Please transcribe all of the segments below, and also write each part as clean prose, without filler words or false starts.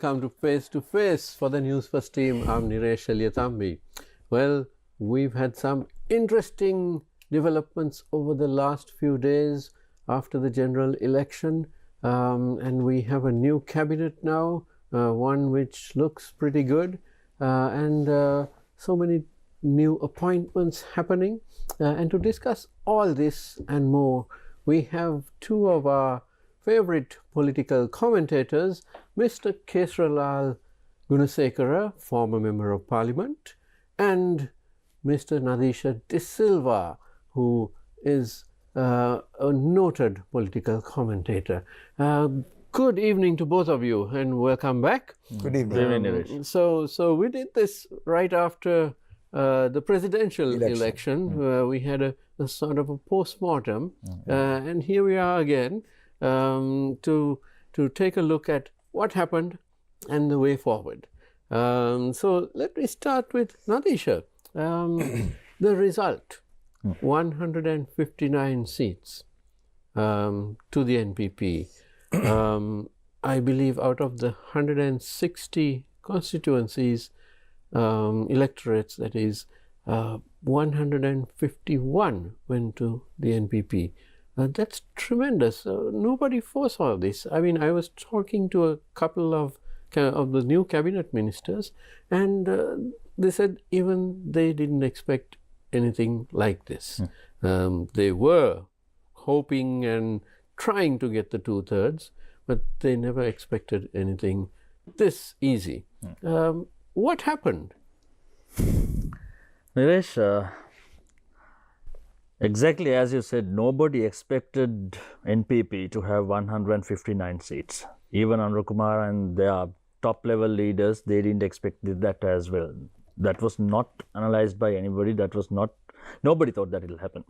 Welcome to Face for the Newsfirst team. I'm Niresh Aliyatambi. Well, we've had some interesting developments over the last few days after the general election, and we have a new cabinet now, one which looks pretty good, and so many new appointments happening. And to discuss all this and more, we have two of our favorite political commentators, Mr. Kesarralal Gunasekara, former Member of Parliament, and Mr. Nadeesha De Silva, who is a noted political commentator. Good evening to both of you and welcome back. Good evening. So we did this right after the presidential election. We had a sort of a post-mortem, and here we are again to take a look at what happened and the way forward. So let me start with Nadeesha. The result, 159 seats to the NPP. I believe out of the 160 constituencies, electorates, that is, 151 went to the NPP. That's tremendous. Nobody foresaw this. I mean, I was talking to a couple of the new cabinet ministers, and they said even they didn't expect anything like this. They were hoping and trying to get the 2/3, but they never expected anything this easy. What happened? Niresh, exactly as you said, nobody expected NPP to have 159 seats. Even Anura Kumar and their top level leaders, they didn't expect that as well. That was not analyzed by anybody. Nobody thought that it will happen.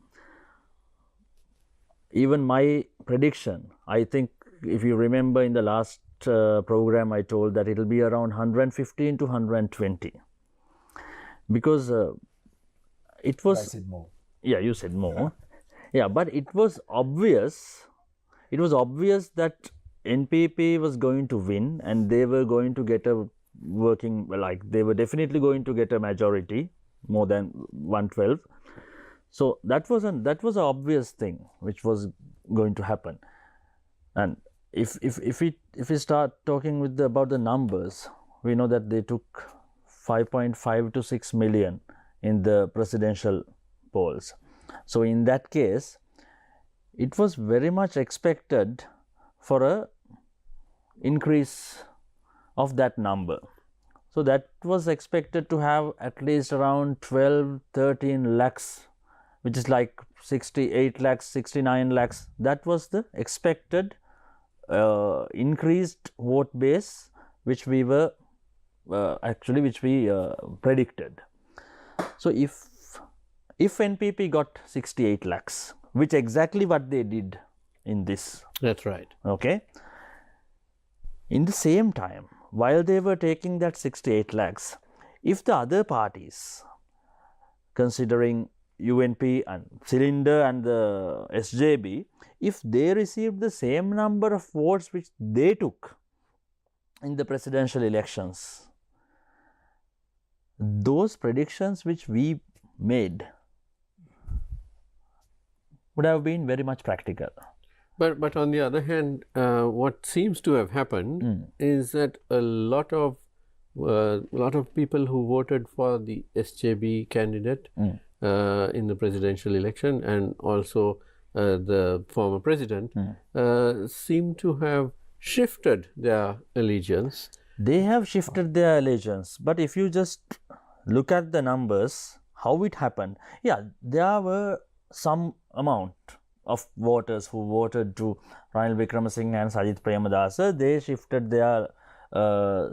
Even my prediction, I think if you remember in the last program, I told that it will be around 115 to 120. Because it was... I said more. Yeah, you said more. Yeah, but it was obvious. It was obvious that NPP was going to win, and they were going to get they were definitely going to get a majority, more than 112. So that was an obvious thing which was going to happen. And if we start talking about the numbers, we know that they took 5.5 to 6 million in the presidential polls. So in that case, it was very much expected for a increase of that number. So that was expected to have at least around 12-13 lakhs, which is like 68 lakhs, 69 lakhs. That was the expected increased vote base which we were predicted. So if NPP got 68 lakhs, which exactly what they did in this. That's right. Okay. In the same time, while they were taking that 68 lakhs, if the other parties, considering UNP and Cylinder and the SJB, if they received the same number of votes which they took in the presidential elections, those predictions which we made would have been very much practical. But on the other hand, what seems to have happened is that a lot of people who voted for the SJB candidate in the presidential election, and also the former president, seem to have shifted their allegiance. They have shifted their allegiance, but if you just look at the numbers, how it happened, yeah, there were some amount of voters who voted to Ranil Wickremesinghe and Sajith Premadasa. They shifted their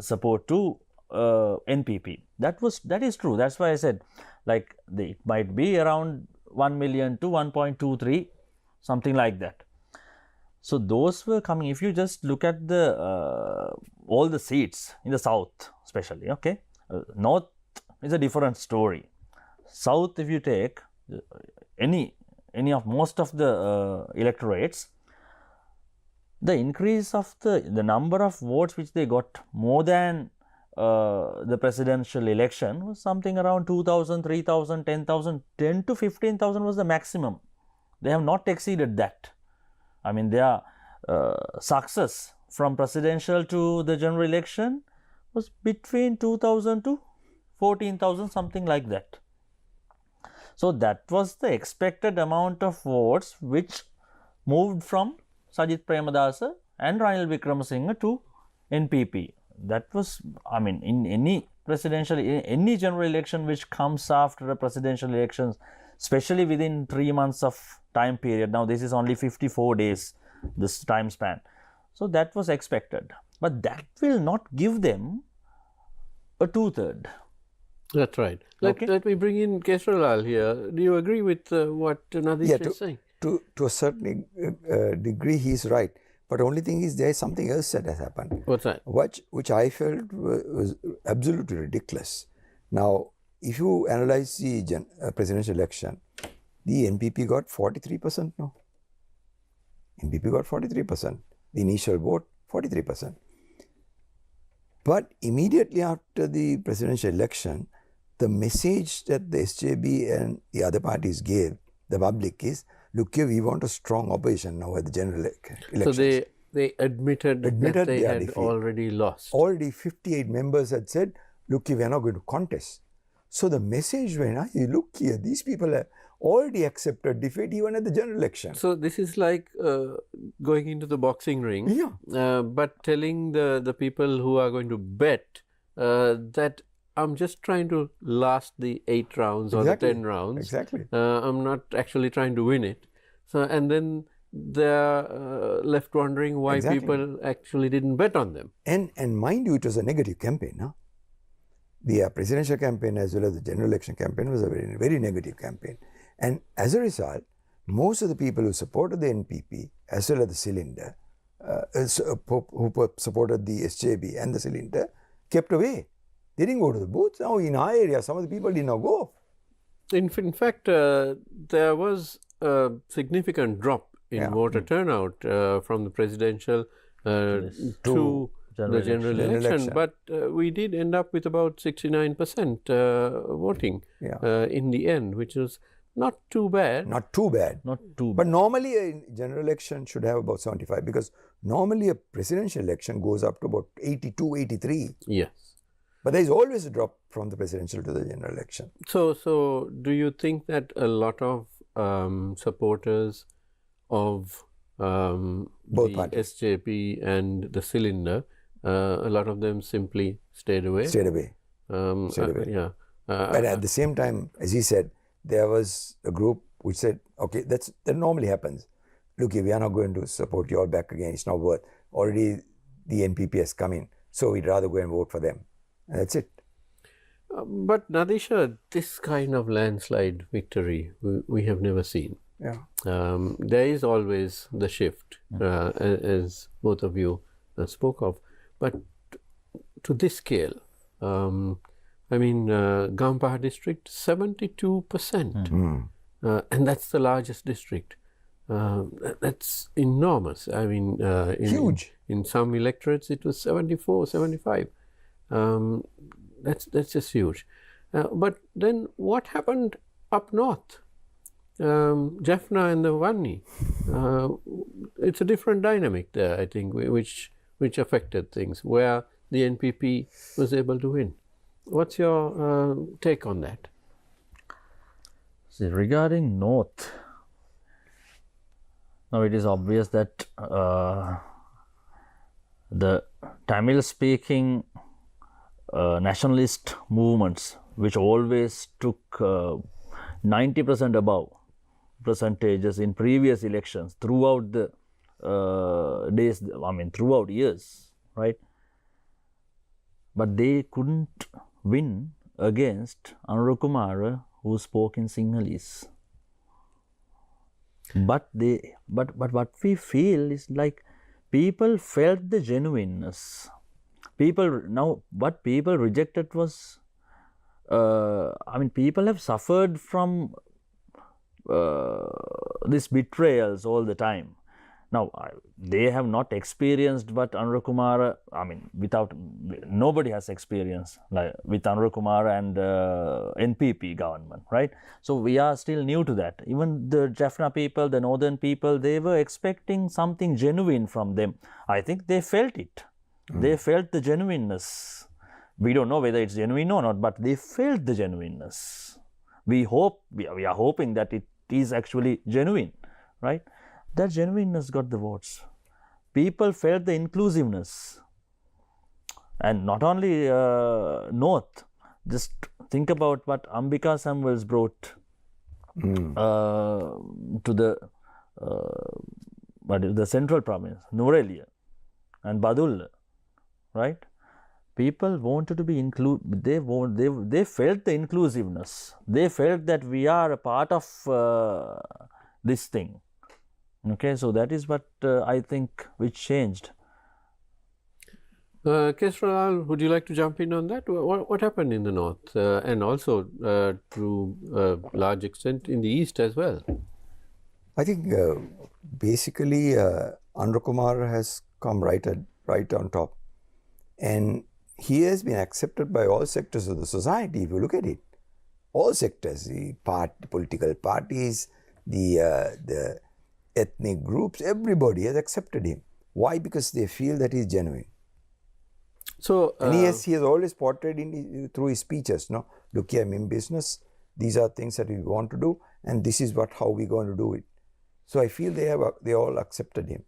support to NPP. That is true. That's why I said, like, it might be around 1 million to 1.23, something like that. So those were coming. If you just look at the all the seats in the south, especially, okay, north is a different story. South, if you take most of the electorates, the increase of the number of votes which they got more than the presidential election was something around 2,000, 3,000, 10,000, 10 to 15,000 was the maximum. They have not exceeded that. I mean, their success from presidential to the general election was between 2,000 to 14,000, something like that. So, that was the expected amount of votes which moved from Sajith Premadasa and Ranil Wickremesinghe to NPP. That was, I mean, in any presidential, in any general election which comes after a presidential elections, especially within 3 months of time period. Now, this is only 54 days, this time span. So, that was expected, but that will not give them a 2/3. That's right. Let me bring in Kesarralal here. Do you agree with what Nadeesha is saying? To a certain degree, he is right. But the only thing is, there is something else that has happened. What's that? Which I felt was absolutely ridiculous. Now, if you analyze the presidential election, the NPP got 43% now. NPP got 43%. The initial vote, 43%. But immediately after the presidential election, the message that the SJB and the other parties gave the public is, look here, we want a strong opposition now at the general elections. So they admitted that they had defeat. already lost. Already 58 members had said, look here, we are not going to contest. So the message went, look here, these people have already accepted defeat even at the general election. So this is like going into the boxing ring, but telling the people who are going to bet that I'm just trying to last the 8 rounds or the 10 rounds. Exactly. I'm not actually trying to win it. So, and then they're left wondering why people actually didn't bet on them. And mind you, it was a negative campaign. Huh? The presidential campaign as well as the general election campaign was a very, very negative campaign. And as a result, most of the people who supported the NPP as well as the cylinder, who supported the SJB and the cylinder, kept away. They didn't go to the booth. Now, in our area, some of the people did not go. In fact, there was a significant drop in voter turnout from the presidential to the general election. But we did end up with about 69% voting in the end, which was not too bad. Not too bad. Not too bad. But normally a general election should have about 75, because normally a presidential election goes up to about 82, 83. Yes. But there is always a drop from the presidential to the general election. So do you think that a lot of supporters of both the parties, SJP and the cylinder, a lot of them simply stayed away? Stayed away. Yeah. But at the same time, as he said, there was a group which said, okay, that normally happens. Look, we are not going to support you all back again. It's not worth. Already the NPP has come in, so we'd rather go and vote for them. And that's it. But Nadeesha, this kind of landslide victory we have never seen. Yeah. There is always the shift, as both of you spoke of. But to this scale, I mean, Gampaha district, 72%. And that's the largest district. That's enormous. I mean, huge. In some electorates, it was 74, 75. That's just huge. But then what happened up north? Jaffna and the Vanni. It's a different dynamic there, I think, which affected things, where the NPP was able to win. What's your take on that? See, regarding North, now it is obvious that the Tamil-speaking nationalist movements, which always took 90% above percentages in previous elections throughout the days, I mean throughout years, right? But they couldn't win against Anurukumara, who spoke in Sinhalese. But what we feel is like people felt the genuineness. What people rejected was, I mean, people have suffered from these betrayals all the time. Now, they have not experienced what Anura Kumara, I mean, nobody has experience like with Anura Kumara and NPP government, right? So, we are still new to that. Even the Jaffna people, the northern people, they were expecting something genuine from them. I think they felt it. They felt the genuineness. We don't know whether it's genuine or not, but they felt the genuineness. We are hoping that it is actually genuine, right? That genuineness got the votes. People felt the inclusiveness. And not only North, just think about what Ambika Samuels brought to the central province, Nurelia and Badulla, right? People wanted to be included. They felt the inclusiveness. They felt that we are a part of this thing. Okay, so that is what I think which changed. Kesarralal, would you like to jump in on that? What happened in the north and also to a large extent in the east as well? I think basically Anura Kumar has come right on top, and he has been accepted by all sectors of the society. If you look at it, all sectors, the political parties, the ethnic groups, everybody has accepted him. Why? Because they feel that he is genuine. So, and he has always portrayed through his speeches, no, look here, I'm in business, these are things that we want to do, and this is how we're going to do it. So I feel they all accepted him.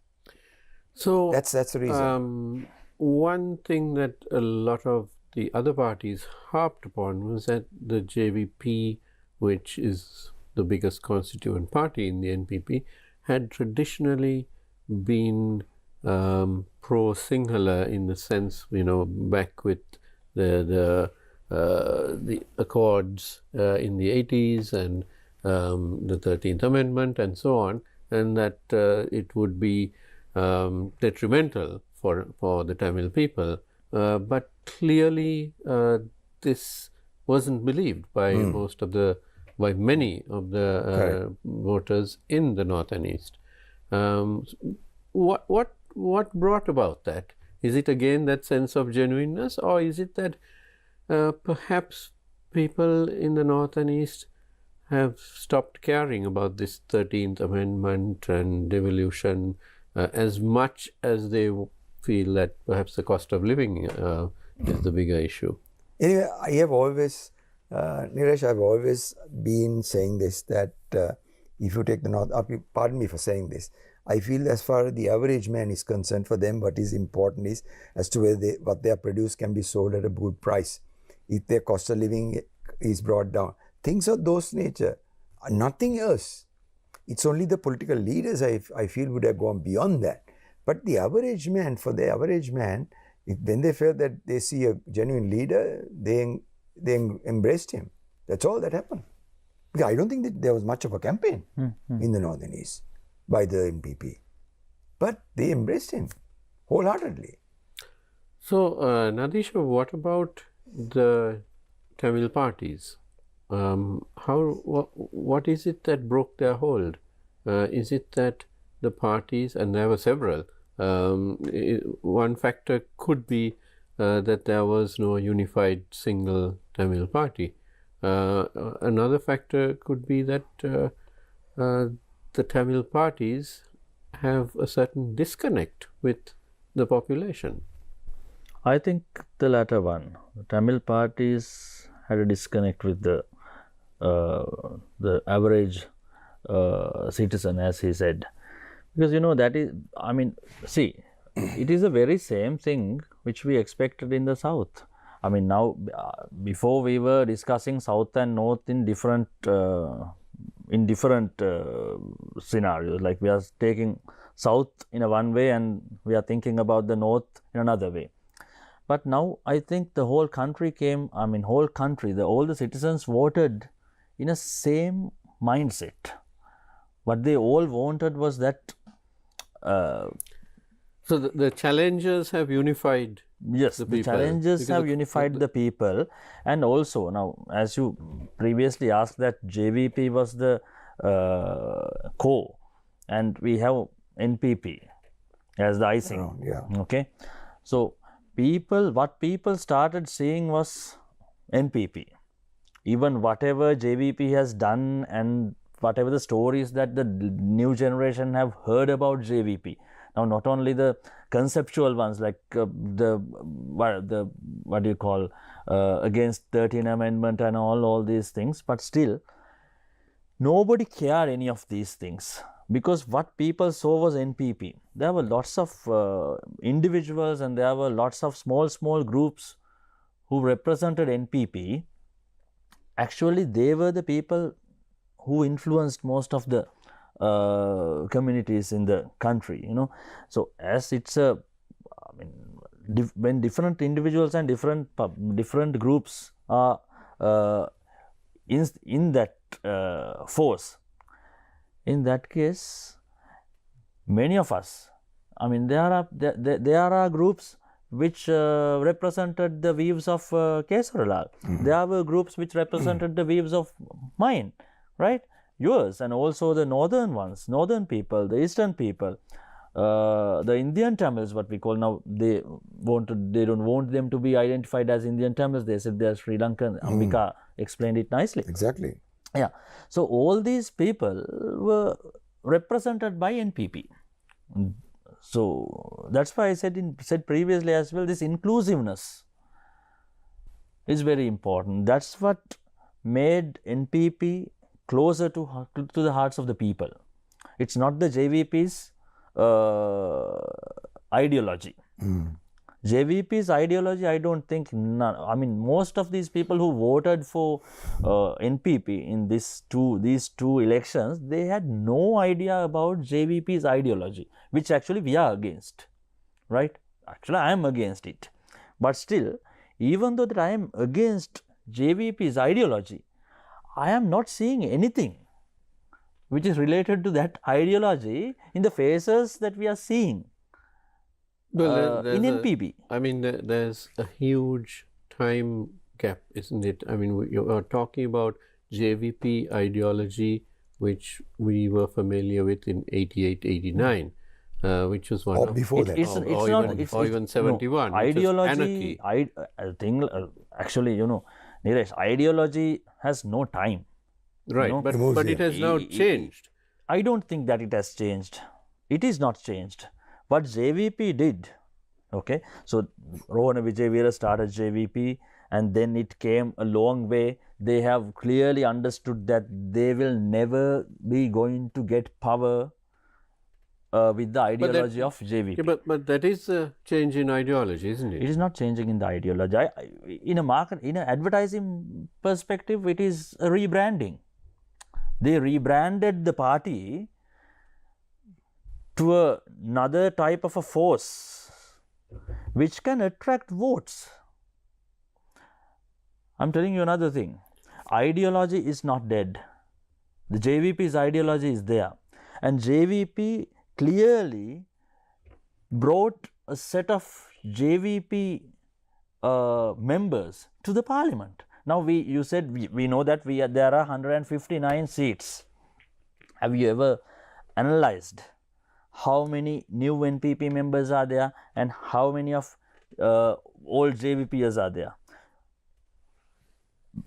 So that's the reason. One thing that a lot of the other parties harped upon was that the JVP, which is the biggest constituent party in the NPP, had traditionally been pro-Sinhala in the sense, back with the Accords in the 80s and the 13th Amendment and so on, and that it would be detrimental for the Tamil people. But clearly this wasn't believed by by many of the voters in the north and east. What brought about that? Is it again that sense of genuineness, or is it that perhaps people in the north and east have stopped caring about this 13th Amendment and devolution as much as they feel that perhaps the cost of living is the bigger issue? Anyway, I have always, Niresh, I've always been saying this, that if you take the north, pardon me for saying this, I feel as far as the average man is concerned, for them what is important is as to whether what they are produced can be sold at a good price. If their cost of living is brought down. Things of those nature, nothing else. It's only the political leaders I feel would have gone beyond that. But the average man, for the average man, when they felt that they see a genuine leader, they embraced him. That's all that happened. Because I don't think that there was much of a campaign in the north and east by the NPP. But they embraced him wholeheartedly. So, Nadeesha, what about the Tamil parties? What is it that broke their hold? Is it that the parties, and there were several, one factor could be that there was no unified single Tamil party. Another factor could be that the Tamil parties have a certain disconnect with the population. I think the latter one. The Tamil parties had a disconnect with the average citizen, as he said, because that is, I mean, see, it is the very same thing which we expected in the south. I mean, now before we were discussing south and north in different scenarios, like we are taking south in a one way and we are thinking about the north in another way. But now I think the whole country all the citizens voted in a same mindset. What they all wanted was that. So the challengers have unified. Yes, the challengers have unified the people, and also now, as you previously asked, that JVP was the core, and we have NPP as the icing. Around, yeah. Okay, so what people started seeing was NPP. Even whatever JVP has done and whatever the stories that the new generation have heard about JVP. Now, not only the conceptual ones like what do you call against 13th Amendment and all these things, but still nobody cared any of these things, because what people saw was NPP. There were lots of individuals and there were lots of small groups who represented NPP. Actually, they were the people who influenced most of the communities in the country, you know. So, as it's a, I mean, when different individuals and different groups are in that force, in that case, many of us, I mean, there are groups which represented the views of Kesarralal. There were groups which represented the views of mine, right? Yours, and also the northern ones, northern people, the eastern people, the Indian Tamils, what we call now. They don't want them to be identified as Indian Tamils. They said they are Sri Lankan. Ambika explained it nicely. Exactly. Yeah. So all these people were represented by NPP. So that's why I said previously as well, this inclusiveness is very important. That's what made NPP closer to the hearts of the people. It's not the JVP's ideology. JVP's ideology, I don't think, I mean, most of these people who voted for NPP in these two elections, they had no idea about JVP's ideology, which actually we are against, right? Actually, I am against it. But still, even though that I am against JVP's ideology, I am not seeing anything which is related to that ideology in the faces that we are seeing. Well, in NPP. I mean, there's a huge time gap, isn't it? I mean, you are talking about JVP ideology, which we were familiar with in 88, 89, which was one Or of before that. or even 71. No, ideology, I think, actually, you know, Niresh, ideology has no time. Right, you know? but it has now changed. I don't think that it has changed. It is not changed. What JVP did, okay, so Rohana Vijayveera started JVP and then it came a long way. They have clearly understood that they will never be going to get power with the ideology of JVP. Yeah, but that is a change in ideology, isn't it? It is not changing in the ideology. In an advertising perspective, it is a rebranding. They rebranded the party to another type of a force which can attract votes. I am telling you another thing. Ideology is not dead. The JVP's ideology is there, and JVP clearly brought a set of JVP members to the parliament. Now, you said we know that there are 159 seats. Have you ever analyzed how many new NPP members are there and how many of old JVPs are there?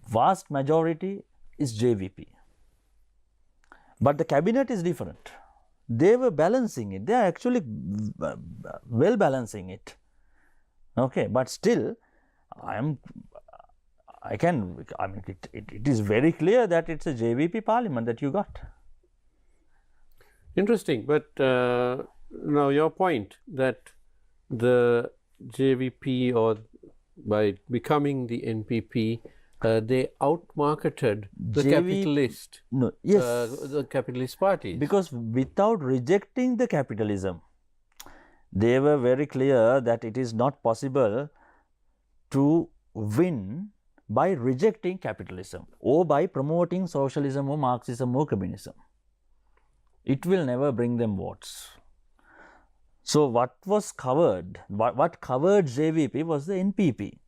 Vast majority is JVP. But the cabinet is different. They were balancing it. They are actually well balancing it. Okay, but still, it is very clear that it's a JVP parliament that you got. Interesting, but now your point that the JVP, or by becoming the NPP, they outmarketed the capitalist. No, yes, the capitalist parties. Because without rejecting the capitalism, they were very clear that it is not possible to win by rejecting capitalism or by promoting socialism or Marxism or communism. It will never bring them votes. So, what covered JVP was the NPP.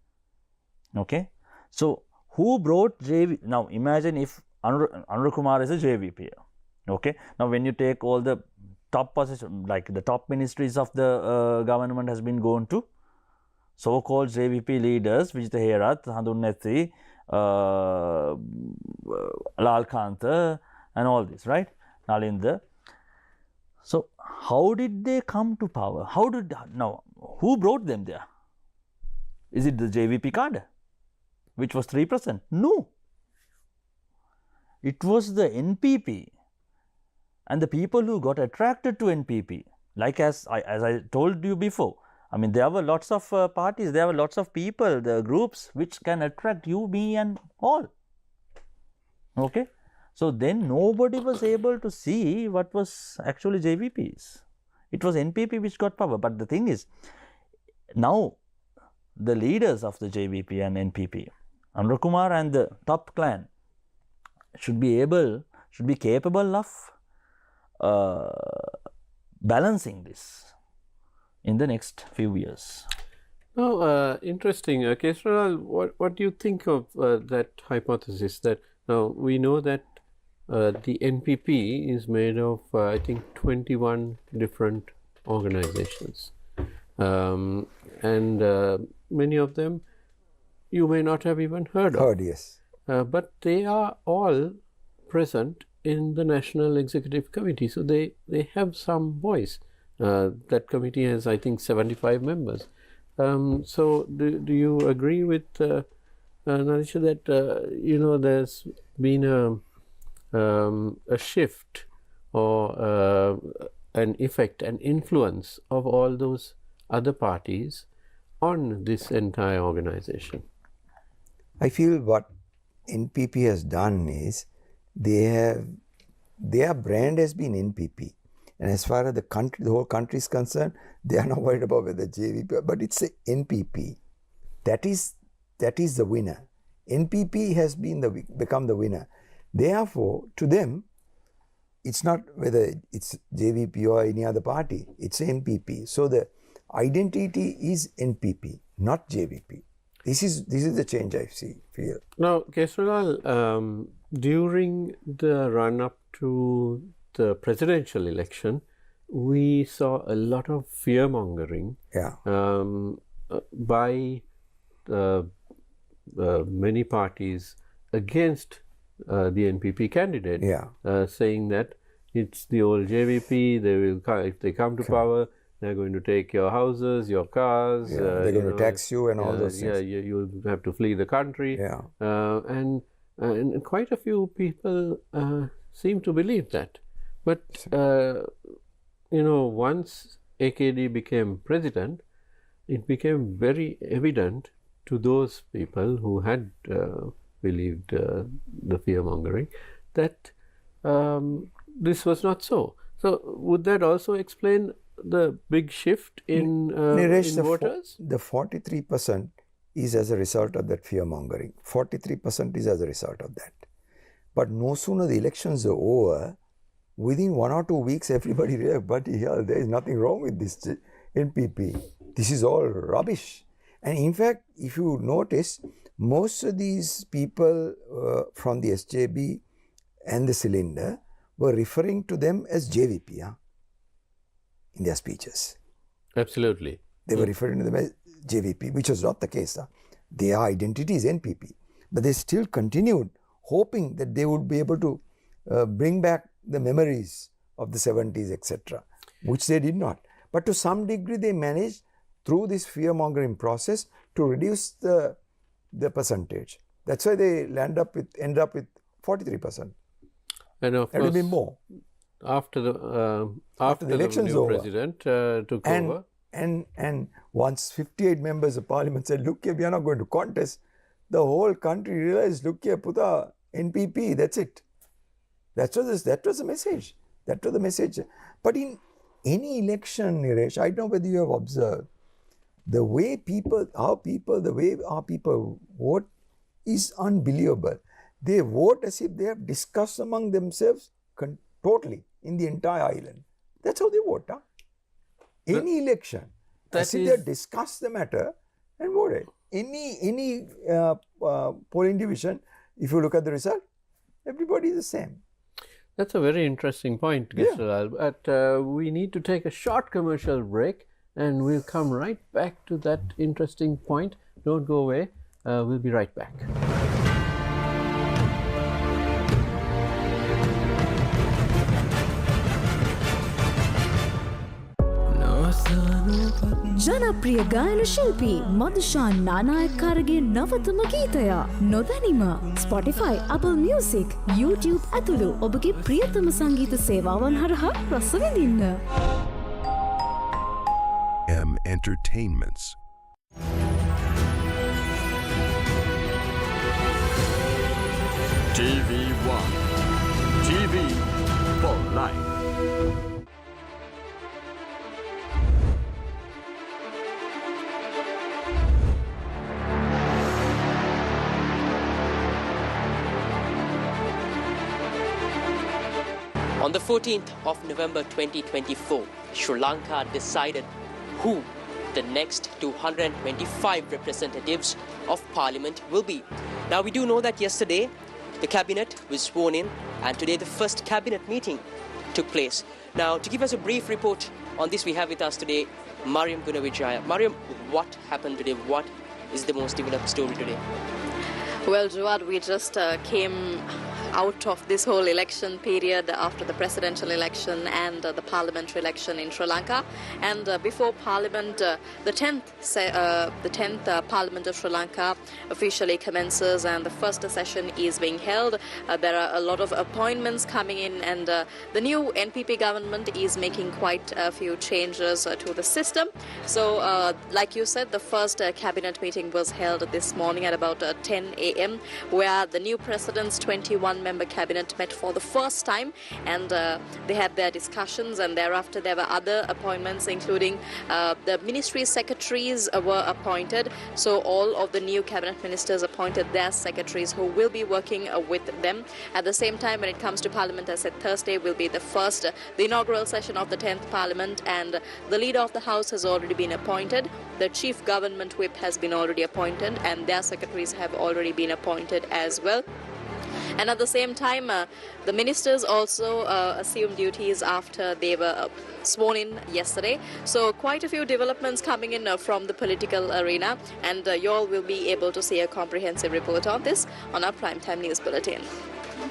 Okay. So, who brought JVP? Now, imagine if Anura Kumar is a JVP. Okay. Now, when you take all the top position, like the top ministries of the government has been gone to so-called JVP leaders, Vijitha Herath, Handunnethi, Lalkantha and all this, right? Nalinda. So, how did they come to power? Now, who brought them there? Is it the JVP cadre, which was 3%? No. It was the NPP and the people who got attracted to NPP. Like as I told you before, I mean, there were lots of parties, there were lots of people, the groups which can attract you, me and all. Okay. So, then nobody was able to see what was actually JVPs. It was NPP which got power. But the thing is, now the leaders of the JVP and NPP, Anura Kumar and the top clan, should be capable of balancing this in the next few years. Now, interesting. Kesarralal, what do you think of that hypothesis that now we know that the NPP is made of, I think, 21 different organizations, and many of them you may not have even heard of. Yes. But they are all present in the National Executive Committee, so they have some voice. That committee has, I think, 75 members. So, do you agree with Nadeesha that there's been a shift or an effect, an influence of all those other parties on this entire organization? I feel what NPP has done is their brand has been NPP, and as far as the whole country is concerned, they are not worried about whether JVP, but it's a NPP. That is the winner. NPP has become the winner. Therefore, to them, it's not whether it's JVP or any other party. It's NPP. So the identity is NPP, not JVP. This is the change I feel. Now, Kesarralal, during the run-up to the presidential election, we saw a lot of fear-mongering by many parties against the NPP candidate, saying that it's the old JVP, they will if they come to power, they're going to take your houses, your cars. They're going to tax you and all those things. Yeah, you'll have to flee the country. And quite a few people seem to believe that. But, once AKD became president, it became very evident to those people who had believed the fear-mongering that this was not so. So, would that also explain the big shift in voters? The 43% is as a result of that fear-mongering. 43% is as a result of that. But no sooner the elections are over, within 1 or 2 weeks, everybody realized, but here, there is nothing wrong with this NPP. This is all rubbish. And in fact, if you notice, most of these people from the SJB and the cylinder were referring to them as JVP in their speeches. Absolutely. They were referring to them as JVP, which was not the case. Their identity is NPP. But they still continued hoping that they would be able to bring back the memories of the 70s, etc., which they did not. But to some degree, they managed through this fear-mongering process to reduce the percentage. That's why they end up with 43%. And of course, it will be more. After the elections new over, president took over. And once 58 members of parliament said, look here, we are not going to contest, the whole country realized, look here, Puta, NPP, that's it. That was the message. That was the message. But in any election, Niresh, I don't know whether you have observed, the way our people vote is unbelievable. They vote as if they have discussed among themselves totally in the entire island. That's how they vote. Any election, as if they have discussed the matter and voted. Any polling division, if you look at the result, everybody is the same. That's a very interesting point, Kesarralal. But we need to take a short commercial break and we'll come right back to that interesting point. Don't go away. We'll be right back. ජනප්‍රිය ගායන ශිල්පී මදුෂා නානායක්කාරගේ නවතම ගීතය නොදැනීම Spotify, Apple Music, YouTube ඇතුළු ඔබගේ ප්‍රියතම සංගීත සේවාවන් හරහා රස විඳින්න. M Entertainments. TV1. TV for life. On the 14th of November 2024, Sri Lanka decided who the next 225 representatives of Parliament will be. Now, we do know that yesterday the cabinet was sworn in and today the first cabinet meeting took place. Now, to give us a brief report on this, we have with us today Mariam Gunavijaya. Mariam, what happened today? What is the most developed story today? Well, Jawad, we just came out of this whole election period after the presidential election and the parliamentary election in Sri Lanka. And before Parliament, the 10th Parliament of Sri Lanka officially commences and the first session is being held. There are a lot of appointments coming in and the new NPP government is making quite a few changes to the system. So, like you said, the first cabinet meeting was held this morning at about 10 a.m. where the new president's 21-member cabinet met for the first time and they had their discussions, and thereafter there were other appointments, including the ministry secretaries were appointed. So all of the new cabinet ministers appointed their secretaries who will be working with them. At the same time, when it comes to Parliament, I said Thursday will be the inaugural session of the 10th Parliament, and the leader of the House has already been appointed. The chief government whip has been already appointed and their secretaries have already been appointed as well. And at the same time, the ministers also assumed duties after they were sworn in yesterday. So quite a few developments coming in from the political arena, and you all will be able to see a comprehensive report on this on our Primetime News Bulletin.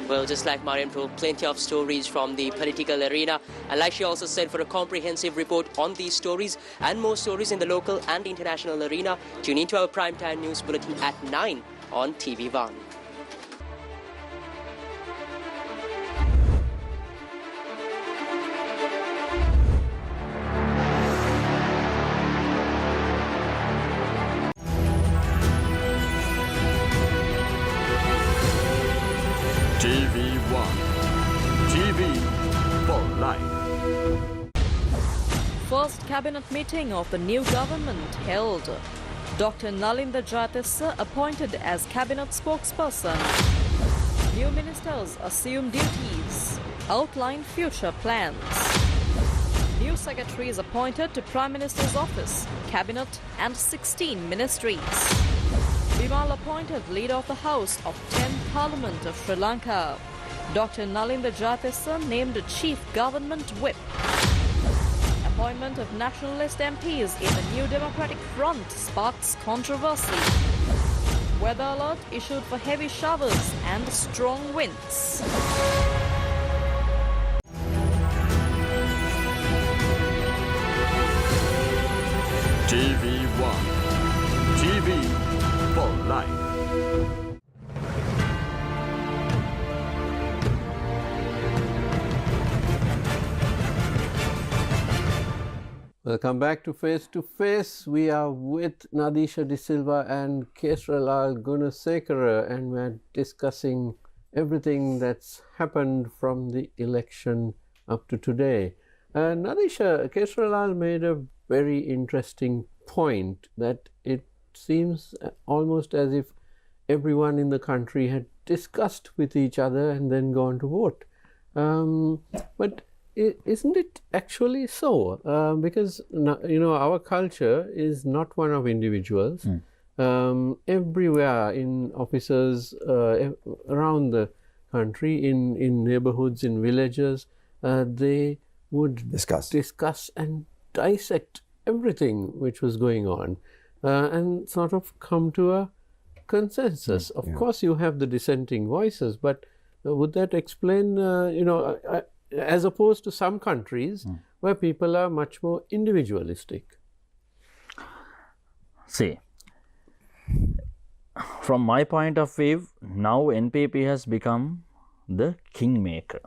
Well, just like Mariam told, plenty of stories from the political arena. And like she also said, for a comprehensive report on these stories and more stories in the local and international arena, tune into our Primetime News Bulletin at 9 on TV1. TV1. TV for life. First cabinet meeting of the new government held. Dr. Nalinda Jatissa appointed as cabinet spokesperson. New ministers assume duties. Outline future plans. New secretaries appointed to Prime Minister's office, cabinet and 16 ministries. Bimal appointed leader of the House of 10th Parliament of Sri Lanka. Dr. Nalinda Jatissa named chief government whip. Appointment of nationalist MPs in the New Democratic Front sparks controversy. Weather alert issued for heavy showers and strong winds. TV1. TV for life. Welcome back to Face to Face. We are with Nadeesha De Silva and Kesarralal Gunasekara, and we're discussing everything that's happened from the election up to today. Nadeesha, Kesarralal made a very interesting point that it seems almost as if everyone in the country had discussed with each other and then gone to vote. But isn't it actually so? Because our culture is not one of individuals. Everywhere in offices around the country, in neighborhoods, in villages, they would discuss and dissect everything which was going on and sort of come to a consensus. Of course, you have the dissenting voices, but would that explain, as opposed to some countries where people are much more individualistic? See, from my point of view, now NPP has become the kingmaker,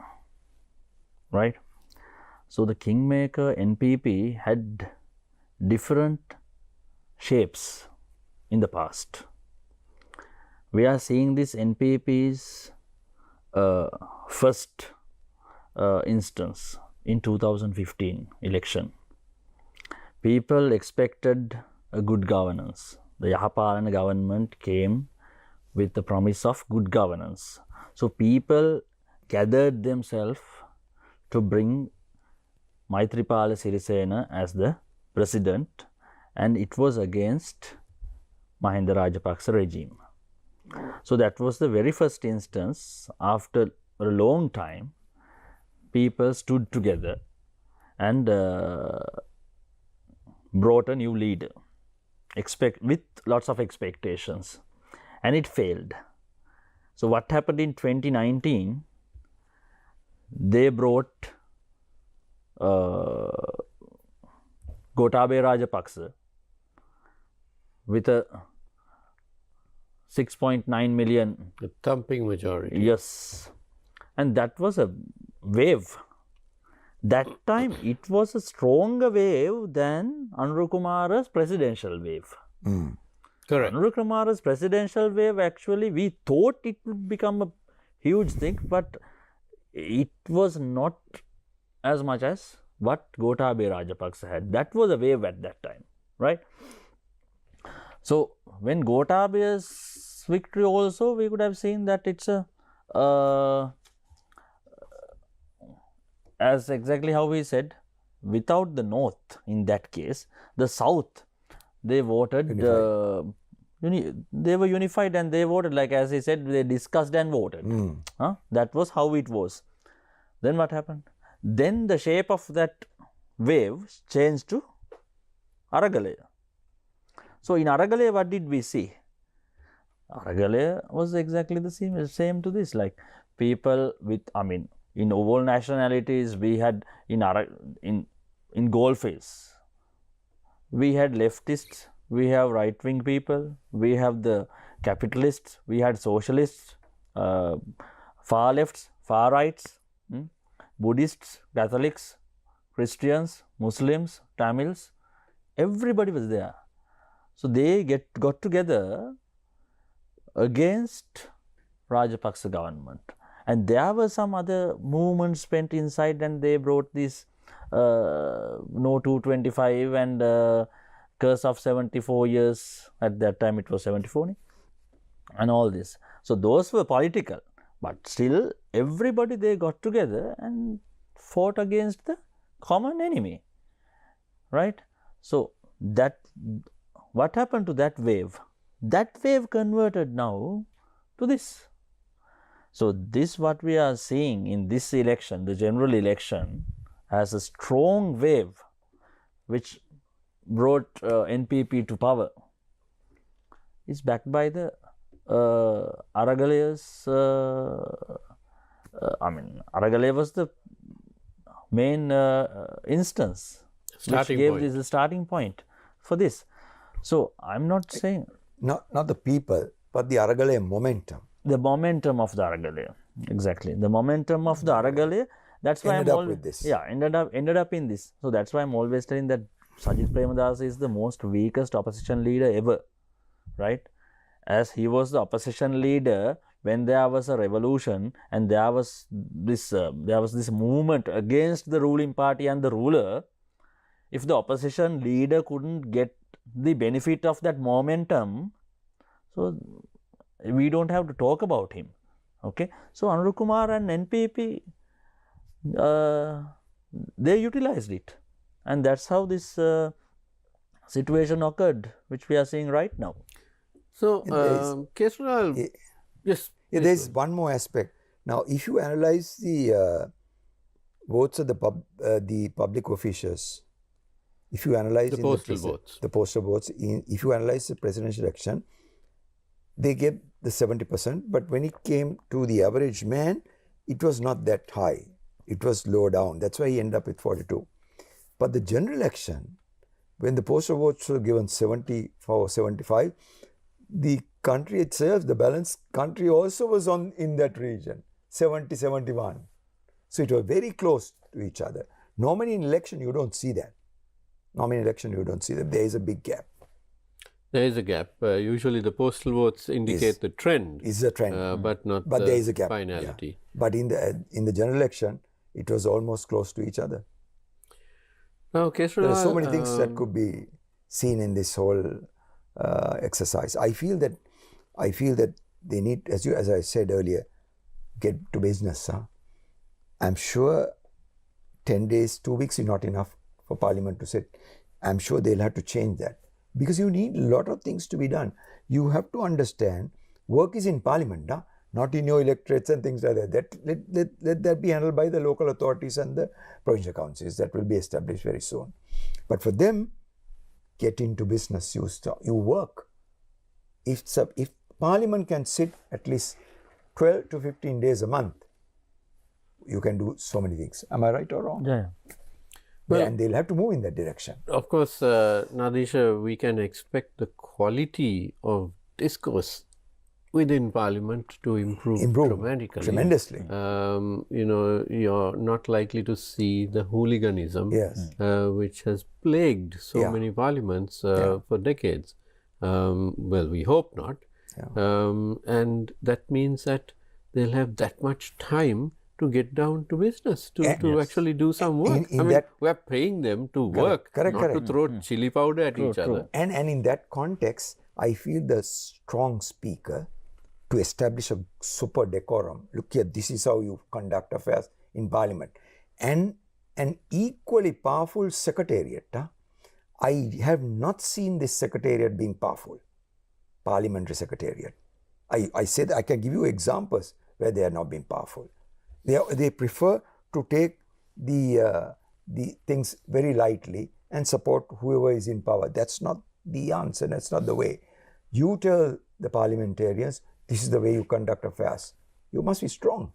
right? So the kingmaker NPP had different shapes in the past. We are seeing this NPP's first instance in 2015 election. People expected a good governance. The Yahapalana government came with the promise of good governance. So people gathered themselves to bring Maithripala Sirisena as the president, and it was against Mahinda Rajapaksa regime. So that was the very first instance. After a long time, people stood together and brought a new leader, with lots of expectations, and it failed. So what happened in 2019? They brought Gotabaya Rajapaksa with a 6.9 million. A thumping majority. Yes. And that was a wave. That time it was a stronger wave than Anuru Kumara's presidential wave. Correct. Anuru Kumara's presidential wave, actually, we thought it would become a huge thing, but it was not as much as what Gotabaya Rajapaksa had. That was a wave at that time, right? So when Gotabaya's victory also, we could have seen that it's a as exactly how we said, without the North in that case, the South, they voted, they were unified and they voted, like as he said, they discussed and voted. That was how it was. Then what happened? Then the shape of that wave changed to Aragalaya. So in Aragalaya, what did we see? Aragalaya was exactly the same to this, like people with, in all nationalities, we had in Goldface, we had leftists, we have right-wing people, we have the capitalists, we had socialists, far lefts, far rights, Buddhists, Catholics, Christians, Muslims, Tamils, everybody was there. So they got together against Rajapaksa government. And there were some other movements went inside and they brought this No 225 and curse of 74 years. At that time it was 74 and all this. So those were political, but still everybody, they got together and fought against the common enemy, right? So that, what happened to that wave? That wave converted now to this. So this, what we are seeing in this election, the general election, as a strong wave which brought NPP to power, is backed by the Aragalaya's, Aragalaya was the main instance which gave this a starting point for this. So I'm not saying... Not the people, but the Aragalaya momentum. The momentum of the Aragalaya, exactly. The momentum of the Aragalaya, that's why ended up with this. Yeah, ended up in this. So that's why I'm always telling that Sajith Premadasa is the most weakest opposition leader ever, right? As he was the opposition leader when there was a revolution and there was this movement against the ruling party and the ruler. If the opposition leader couldn't get the benefit of that momentum, so we don't have to talk about him. Okay, so Anuru Kumar and NPP, they utilized it, and that's how this situation occurred, which we are seeing right now. So, Kesarralal, yes. There is one more aspect. Now, if you analyze the votes of the public officials, if you analyze The postal votes. the postal votes, if you analyze the presidential election, they get the 70%, but when it came to the average man, it was not that high. It was low down. That's why he ended up with 42. But the general election, when the postal votes were given 74, 75, the country itself, the balanced country also was in that region, 70, 71. So it was very close to each other. Normally in election, you don't see that. Normally in election, you don't see that. There is a big gap. There is a gap. Usually the postal votes indicate the trend. Is a trend. But not but the there is a gap. finality. Yeah. But in the general election, it was almost close to each other. Now, There are so many things that could be seen in this whole exercise. I feel that they need, as I said earlier, get to business. I'm sure 10 days, 2 weeks is not enough for Parliament to sit. I'm sure they'll have to change that because you need a lot of things to be done. You have to understand work is in Parliament, not in your electorates and things like that. Let that be handled by the local authorities and the provincial councils that will be established very soon. But for them, get into business, you work. If Parliament can sit at least 12 to 15 days a month, you can do so many things. Am I right or wrong? Yeah. Well, and they'll have to move in that direction. Of course, Nadeesha, we can expect the quality of discourse within Parliament to improve dramatically. Tremendously. You're not likely to see the hooliganism, Yes. which has plagued so many parliaments for decades. Well, we hope not. And that means that they'll have that much time to get down to business, to actually do some work. We're paying them to work, not to throw chili powder at each other. And in that context, I feel the strong speaker to establish a super decorum. Look here, this is how you conduct affairs in Parliament. And an equally powerful secretariat. I have not seen this secretariat being powerful. Parliamentary secretariat. I said I can give you examples where they have not been powerful. They prefer to take the things very lightly and support whoever is in power. That's not the answer. That's not the way. You tell the parliamentarians, this is the way you conduct affairs. You must be strong.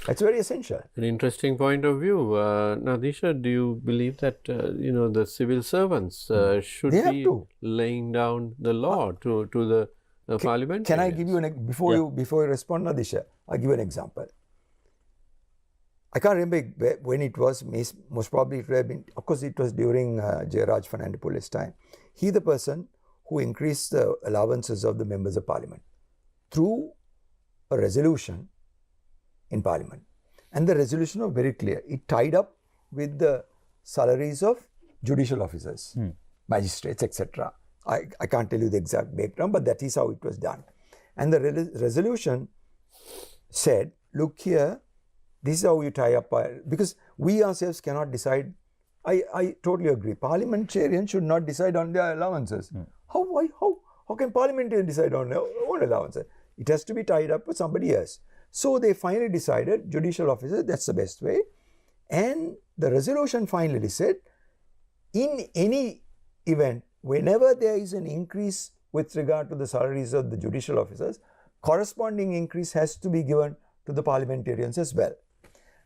That's very essential. An interesting point of view. Nadeesha, do you believe that the civil servants should be laying down the law to the parliament? Can I give you before you respond, Nadeesha? I'll give you an example. I can't remember when it was. Most probably it would have been. Of course, it was during Jayaraj Fernandes time. He, the person who increased the allowances of the members of Parliament through a resolution in Parliament. And the resolution was very clear. It tied up with the salaries of judicial officers, magistrates, etc. I can't tell you the exact background, but that is how it was done. And the resolution said, look here, this is how you tie up, because we ourselves cannot decide. I totally agree. Parliamentarians should not decide on their allowances. How can parliamentarians decide on their own allowances? It has to be tied up with somebody else. So they finally decided, judicial officers, that's the best way. And the resolution finally said, in any event, whenever there is an increase with regard to the salaries of the judicial officers, corresponding increase has to be given to the parliamentarians as well.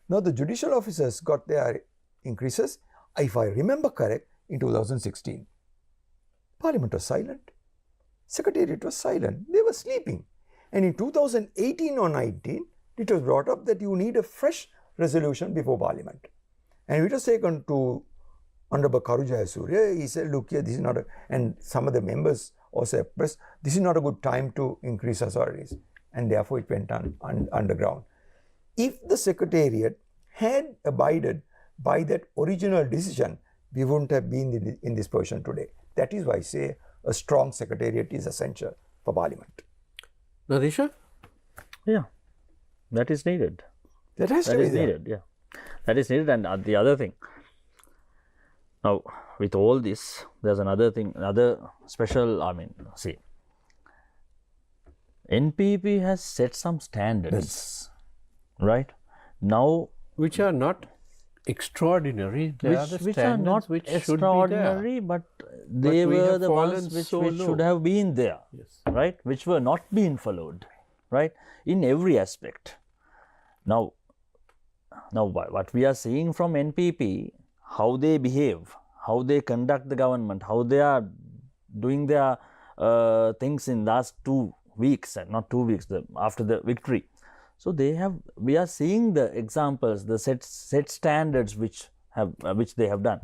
Now the judicial officers got their increases, if I remember correct, in 2016. Parliament was silent. Secretariat was silent. They were sleeping. And in 2018 or 19, it was brought up that you need a fresh resolution before Parliament. And it was taken to Honorable Karu Jayasuriya. He said, look here, this is not and some of the members also expressed, this is not a good time to increase our salaries. And therefore it went underground. If the Secretariat had abided by that original decision, we wouldn't have been in this position today. That is why I say a strong Secretariat is essential for Parliament. Nadeesha? Yeah, that is needed. That has to be needed, yeah. That is needed. And the other thing, now with all this, there's another thing, another special, NPP has set some standards right? Now, which are not extraordinary. They are the which are not standards which extraordinary, should be but they we were have the fallen ones which, so which should low. have been there, Yes. right? Which were not being followed, right? In every aspect. Now what we are seeing from NPP, how they behave, how they conduct the government, how they are doing their things in last 2 weeks, and not 2 weeks, after the victory. So we are seeing the examples, the set standards which they have done,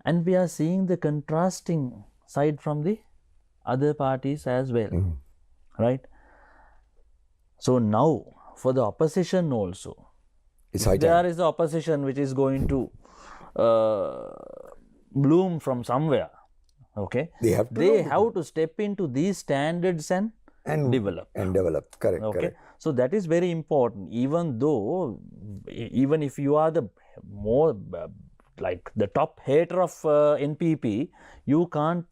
and we are seeing the contrasting side from the other parties as well, right? So now for the opposition also, It's high there time. is the opposition which is going to bloom from somewhere. Okay, They have to step into these standards and develop. Correct. Okay, Correct. so that is very important. Even if you are the more like the top hater of NPP, you can't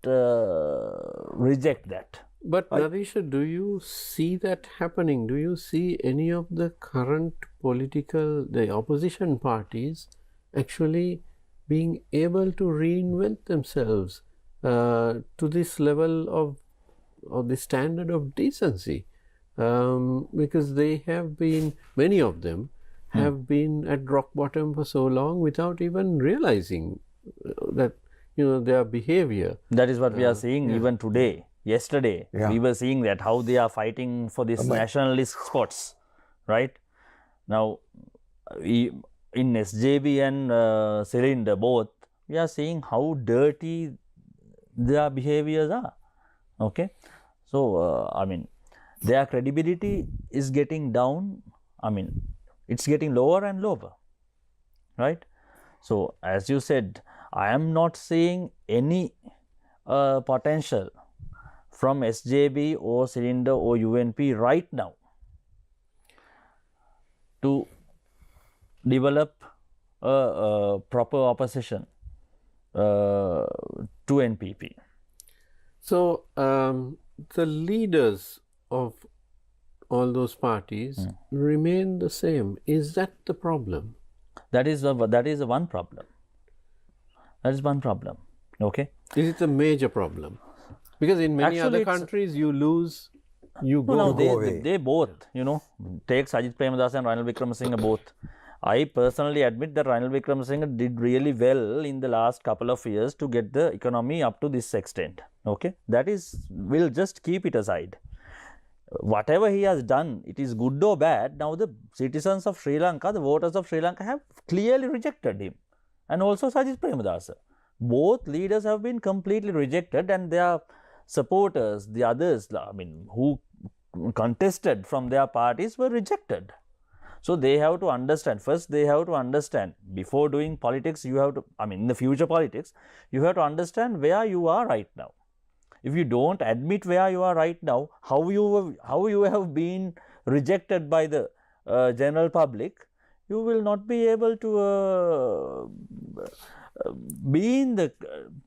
reject that. But Nadeesha, do you see that happening? Do you see any of the current the opposition parties actually being able to reinvent themselves to this level of the standard of decency? Because they have been, many of them have been at rock bottom for so long without even realizing that, their behavior. That is what we are seeing even today. Yesterday, we were seeing that how they are fighting for this nationalist spots, right? Now, in SJB and Cylinder both, we are seeing how dirty their behaviors are. Okay, so I mean, their credibility is getting down. I mean, it's getting lower and lower, right? So, as you said, I am not seeing any potential from SJB or Cylinder or UNP right now to develop a proper opposition to NPP. So, the leaders of all those parties remain the same. Is that the problem? That is one problem. That is one problem. Okay. Is it a major problem? Because in many Actually, other countries, you lose, you go. No, away. they both, take Sajith Premadasa and Ranil Wickremesinghe both. I personally admit that Ranil Wickremesinghe did really well in the last couple of years to get the economy up to this extent. Okay, we'll just keep it aside. Whatever he has done, it is good or bad. Now the citizens of Sri Lanka, the voters of Sri Lanka have clearly rejected him, and also Sajith Premadasa. Both leaders have been completely rejected, and their supporters, the others, I mean, who contested from their parties were rejected. So they have to understand, first they have to understand, before doing politics, you have to, I mean, in the future politics, you have to understand where you are right now. If you don't admit where you are right now, how you have been rejected by the general public, you will not be able to be in the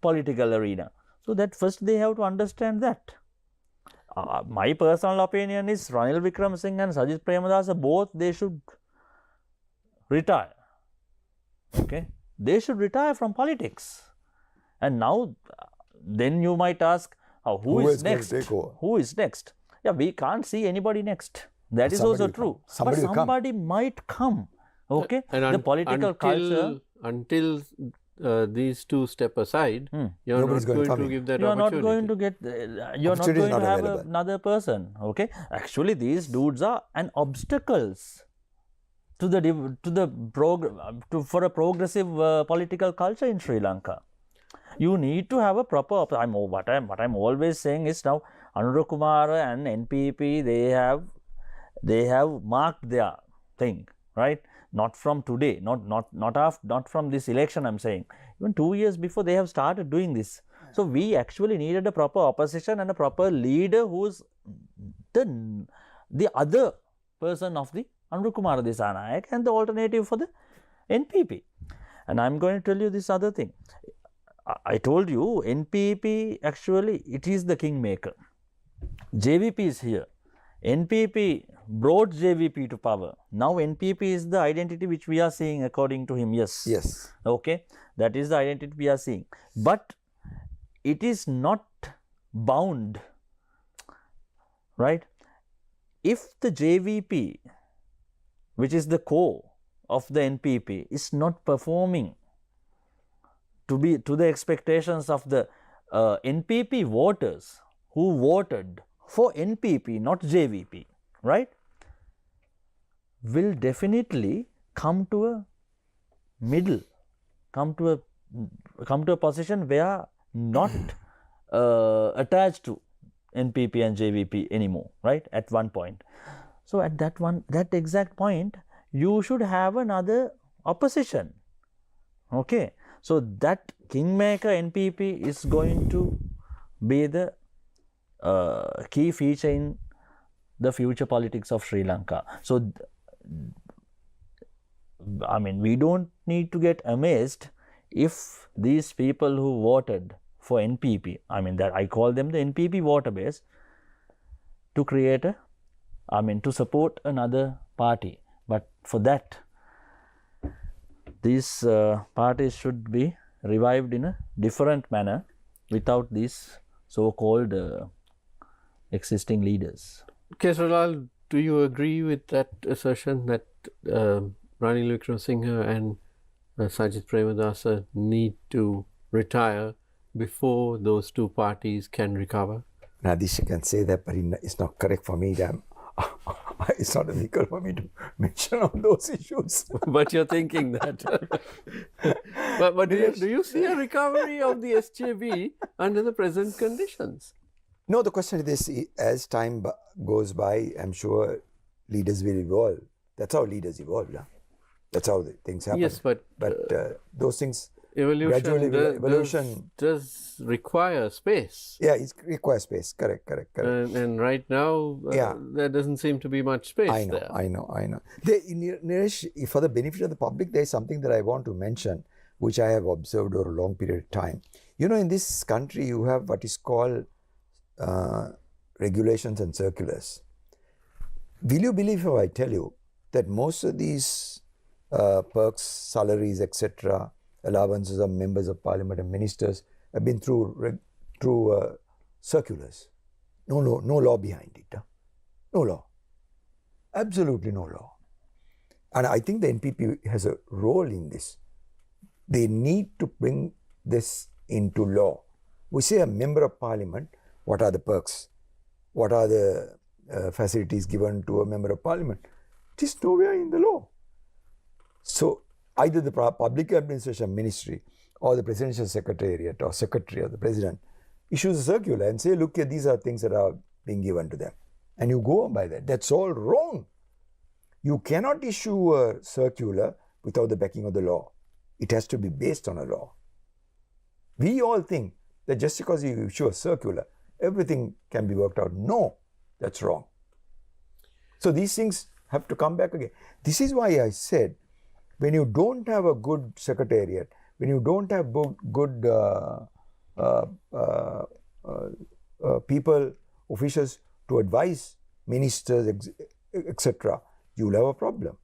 political arena. So that first they have to understand that. My personal opinion is Ranil Wickremesinghe and Sajith Premadasa, both they should retire. Okay, they should retire from politics. And now, then you might ask, who is next? Going to take over? Who is next? Yeah, we can't see anybody next. That is also true. But somebody might come. Okay, And the political culture. Until these two step aside, you're Nobody's not going going to to give that You are not opportunity. going to get, you are not Opportunity is going to not have available. another person. Okay, actually, these dudes are an obstacles to for a progressive political culture in Sri Lanka. You need to have a proper. What I'm always saying is now Anura Kumara and NPP they have marked their thing, right? Not from today, not from this election. I'm saying even 2 years before they have started doing this. So we actually needed a proper opposition and a proper leader who's the other person of the Anura Kumara Disanayak and the alternative for the NPP. And I'm going to tell you this other thing. I told you NPP actually it is the kingmaker. JVP is here. NPP brought JVP to power. Now NPP is the identity which we are seeing according to him. Yes. Yes. Okay. That is the identity we are seeing. But it is not bound, right? If the JVP, which is the core of the NPP, is not performing to the expectations of the NPP voters who voted for NPP, not JVP, right, will definitely come to a middle, come to a position where not attached to NPP and JVP anymore, right, at one point. So at that exact point, you should have another opposition. Okay. So that kingmaker NPP is going to be the key feature in the future politics of Sri Lanka. So I mean, we don't need to get amazed if these people who voted for NPP, I mean that I call them the NPP voter base, to create to support another party. But for that, these parties should be revived in a different manner without these so-called existing leaders. Kesarralal, do you agree with that assertion that Ranil Wickremesinghe and Sajith Premadasa need to retire before those two parties can recover? Nadeesha can say that, but it's not correct for me. It's not ethical for me to mention on those issues. But you're thinking that. but do you see a recovery of the SJB under the present conditions? No, the question is this: as time goes by, I'm sure leaders will evolve. That's how leaders evolve. Yeah? That's how things happen. Yes, but those things. Evolution does require space. Yeah, it requires space. Correct. And right now, there doesn't seem to be much space there. I know. Niresh, for the benefit of the public, there is something that I want to mention, which I have observed over a long period of time. You know, in this country, you have what is called regulations and circulars. Will you believe if I tell you that most of these perks, salaries, etc., allowances of members of parliament and ministers have been through circulars. No law behind it. No law. Absolutely no law. And I think the NPP has a role in this. They need to bring this into law. We say a member of parliament, what are the perks? What are the facilities given to a member of parliament? It is nowhere in the law. So either the public administration ministry or the presidential secretariat or secretary of the president issues a circular and say, look here, these are things that are being given to them. And you go on by that. That's all wrong. You cannot issue a circular without the backing of the law. It has to be based on a law. We all think that just because you issue a circular, everything can be worked out. No, that's wrong. So these things have to come back again. This is why I said, when you don't have a good secretariat, when you don't have good people, officials to advise ministers, etc., you'll have a problem.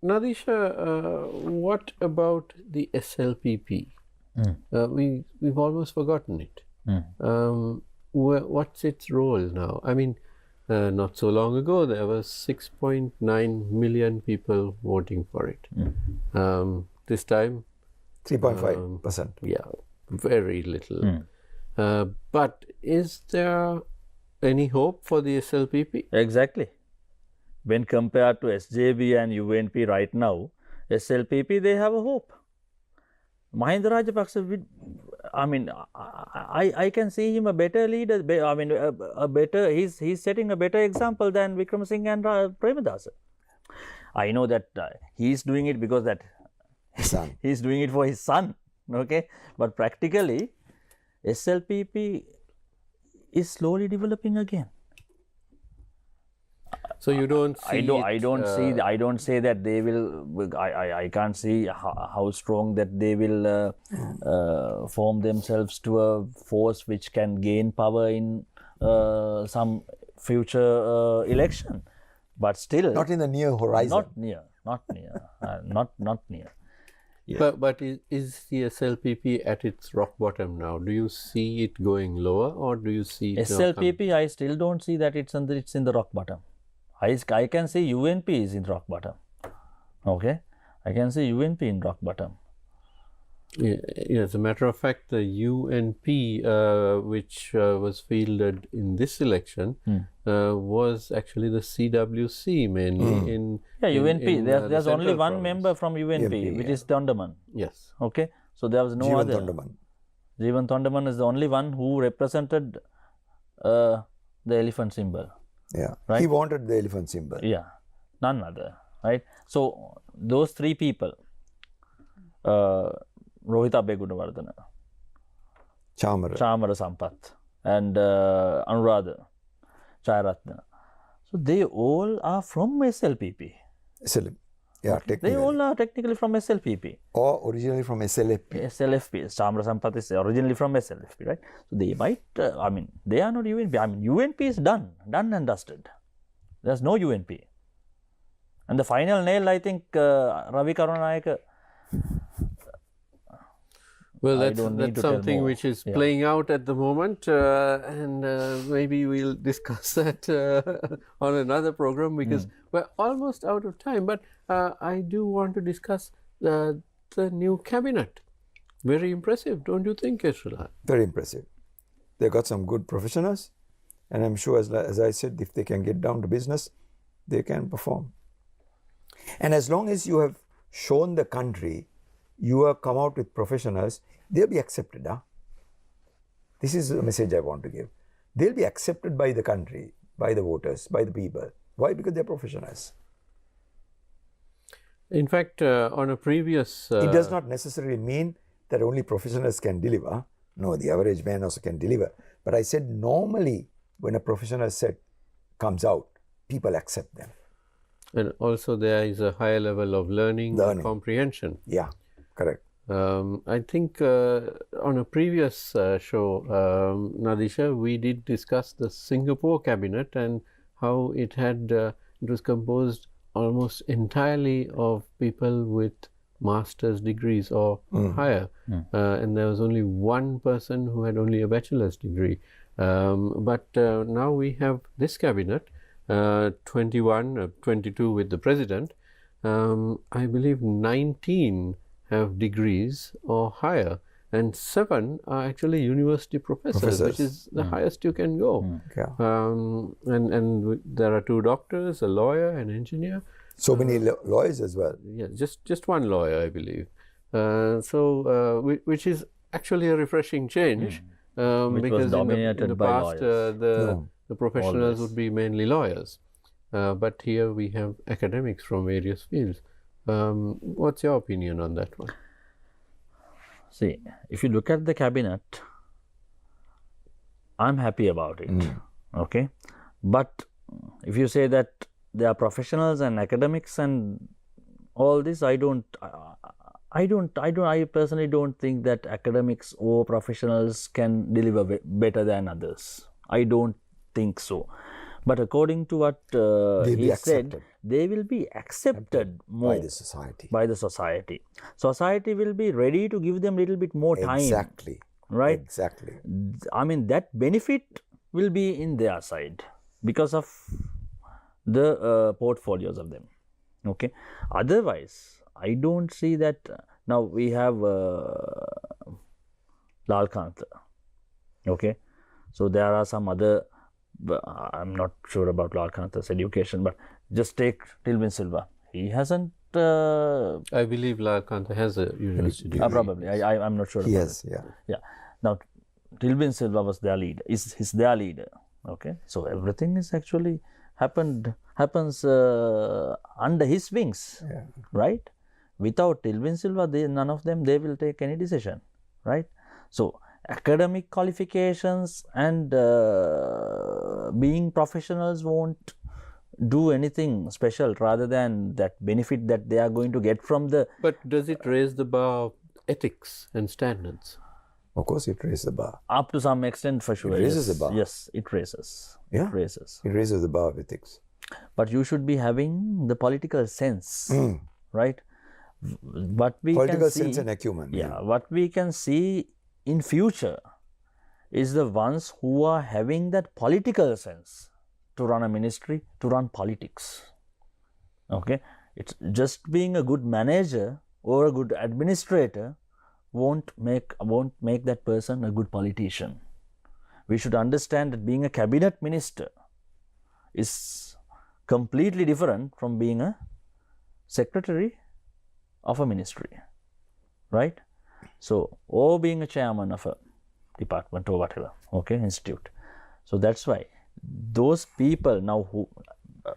Nadeesha, what about the SLPP? We've almost forgotten it. What's its role now? I mean, not so long ago, there were 6.9 million people voting for it. This time, 3.5%. Yeah, very little. But is there any hope for the SLPP? Exactly. When compared to SJB and UNP right now, SLPP, they have a hope. Mahinda Rajapaksa, I mean, I can see him a better leader. I mean, a better. He's setting a better example than Wickremesinghe and Premadasa. I know that he's doing it because that he's doing it for his son. Okay, but practically, SLPP is slowly developing again. So you don't see I don't say that they will. I can't see how strong that they will form themselves to a force which can gain power in some future election. But still, Not in the near horizon. not near, not near. Yeah. But is the SLPP at its rock bottom now? Do you see it going lower, or do you see it now SLPP, I still don't see that it's in the rock bottom. I can see UNP is in rock bottom. Okay, I can see UNP in rock bottom. Yeah, as a matter of fact, the UNP, which was fielded in this election, was actually the CWC mainly in. Yeah, UNP. the There's only central one province. member from UNP, which is Tondaman. Yes. Okay, so there was no Jeevan other. Thondaman. Jeevan Tondaman is the only one who represented the elephant symbol. Yeah. Right? He wanted the elephant symbol. Yeah, none other. Right. So those three people, Rohita Begudavardhana, Chamara. Chamara Sampath, and Anuradha Chayaratna. So they all are from SLPP. SLM. Yeah, technically. They all are technically from SLPP. Or originally from SLFP. SLFP. Chamara Sampath is originally from SLFP, right? So they might, I mean, they are not UNP. I mean, UNP is done and dusted. There's no UNP. And the final nail, I think, Ravi Karunanayake. Well, I don't need that's to tell something more. which is Yeah. playing out at the moment, and maybe we'll discuss that on another program because we're almost out of time. But I do want to discuss the new cabinet. Very impressive, don't you think, Kesarralal? Very impressive. They got some good professionals, and I'm sure, as I said, if they can get down to business, they can perform. And as long as you have shown the country, you have come out with professionals, they'll be accepted. Huh? This is the message I want to give. They'll be accepted by the country, by the voters, by the people. Why? Because they're professionals. In fact, on a previous... It does not necessarily mean that only professionals can deliver. No, the average man also can deliver. But I said normally when a professional set comes out, people accept them. And also there is a higher level of learning. And comprehension. Yeah, correct. I think on a previous show, Nadeesha, we did discuss the Singapore cabinet and how it was composed almost entirely of people with master's degrees or higher, and there was only one person who had only a bachelor's degree. But now we have this cabinet, 21, 22 with the president. I believe 19 have degrees or higher, and 7 are actually university professors. Which is the highest you can go. Yeah. And there are 2 doctors, a lawyer, an engineer. So many lawyers as well. Yeah, just one lawyer, I believe. Which is actually a refreshing change. Because dominated in the by past, the professionals would be mainly lawyers. But here we have academics from various fields. What's your opinion on that one? See, if you look at the cabinet, I'm happy about it. Okay, but if you say that they are professionals and academics and all this, I personally don't think that academics or professionals can deliver better than others. I don't think so. But according to what he said, they will be accepted more by the society. By the society. Society will be ready to give them a little bit more time. Exactly. Right? Exactly. I mean, that benefit will be in their side because of the portfolios of them. Okay. Otherwise, I don't see that. Now we have Lalkanta. Okay. So there are some other. I'm not sure about Lalkanta's education, but just take Tilvin Silva. He hasn't. I believe Lalkanta has a university degree. Probably. I'm not sure. He about has, it. yeah. Yeah. Now, Tilvin Silva was their leader. Is their leader. Okay. So everything is actually happens under his wings. Yeah. Right. Without Tilvin Silva, none of them they will take any decision. Right. So academic qualifications and being professionals won't do anything special rather than that benefit that they are going to get from the. But does it raise the bar of ethics and standards? Of course, it raises the bar. Up to some extent, for sure. It raises yes. the bar. Yes, it raises. Yeah. It raises. It raises the bar of ethics. But you should be having the political sense, right? What we Political can see, sense and acumen. yeah, what we can see in future is the ones who are having that political sense to run a ministry, to run politics. Okay, it's just being a good manager or a good administrator won't make that person a good politician. We should understand that being a cabinet minister is completely different from being a secretary of a ministry, right? So, or being a chairman of a department or whatever, okay, institute. So that's why those people now who,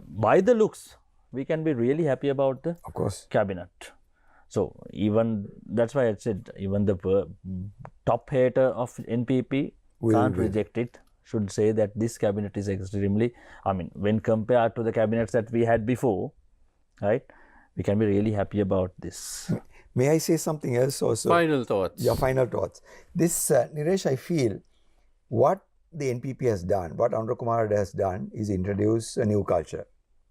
by the looks, we can be really happy about the Of course. cabinet. So even that's why I said even the top hater of NPP can't reject it. Should say that this cabinet is extremely, I mean, when compared to the cabinets that we had before, right? We can be really happy about this. May I say something else also? Final thoughts. Your final thoughts. This, Niresh, I feel what the NPP has done, what Andhra Kumar has done is introduce a new culture.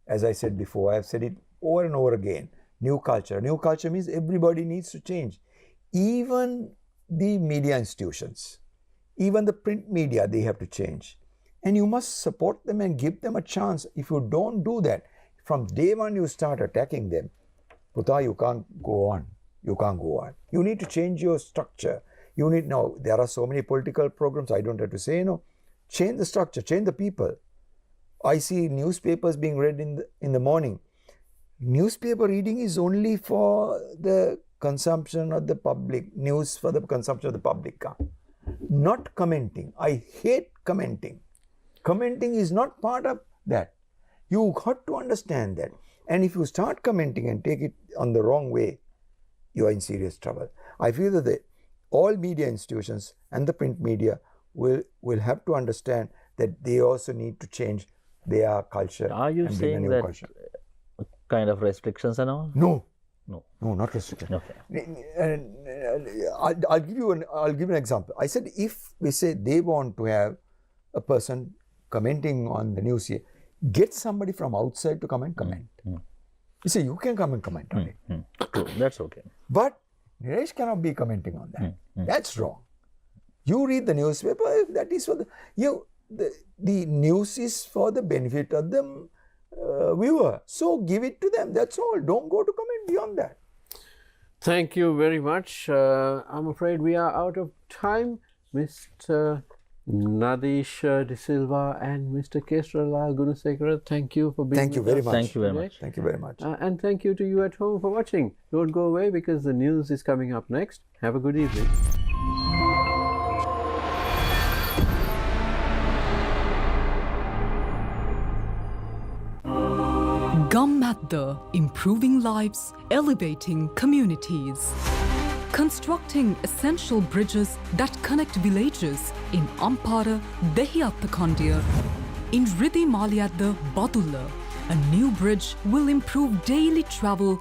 As I said before, I have said it over and over again. New culture. New culture means everybody needs to change. Even the media institutions, even the print media, they have to change. And you must support them and give them a chance. If you don't do that, from day one you start attacking them. Puta, you can't go on. You can't go on. You need to change your structure. You need, now, there are so many political programs, I don't have to say, change the structure, change the people. I see newspapers being read in the morning. Newspaper reading is only for the consumption of the public, news for the consumption of the public. Not commenting. I hate commenting. Commenting is not part of that. You got to understand that. And if you start commenting and take it on the wrong way, you are in serious trouble. I feel that all media institutions and the print media will have to understand that they also need to change their culture. Are you and bring a saying new that culture. kind of restrictions and all? No. No. No, not restriction. Okay. I'll give you an example. I said if we say they want to have a person commenting on the news here, get somebody from outside to come and comment. You say you can come and comment on it. True. That's okay. But Niresh cannot be commenting on that. That's wrong. You read the newspaper, that is for the news is for the benefit of the viewer. So give it to them. That's all. Don't go to comment beyond that. Thank you very much. I'm afraid we are out of time. Mr. Nadeesha De Silva and Mr. Kesarralal Gunasekara, thank you for being Thank you with very us much. Thank you very today. much. Thank you very much. And thank you to you at home for watching. Don't go away because the news is coming up next. Have a good evening. Gammadda, improving lives, elevating communities. Constructing essential bridges that connect villages in Ampara, Dehiyattakondia. In Rithi Maliadda, Badulla, a new bridge will improve daily travel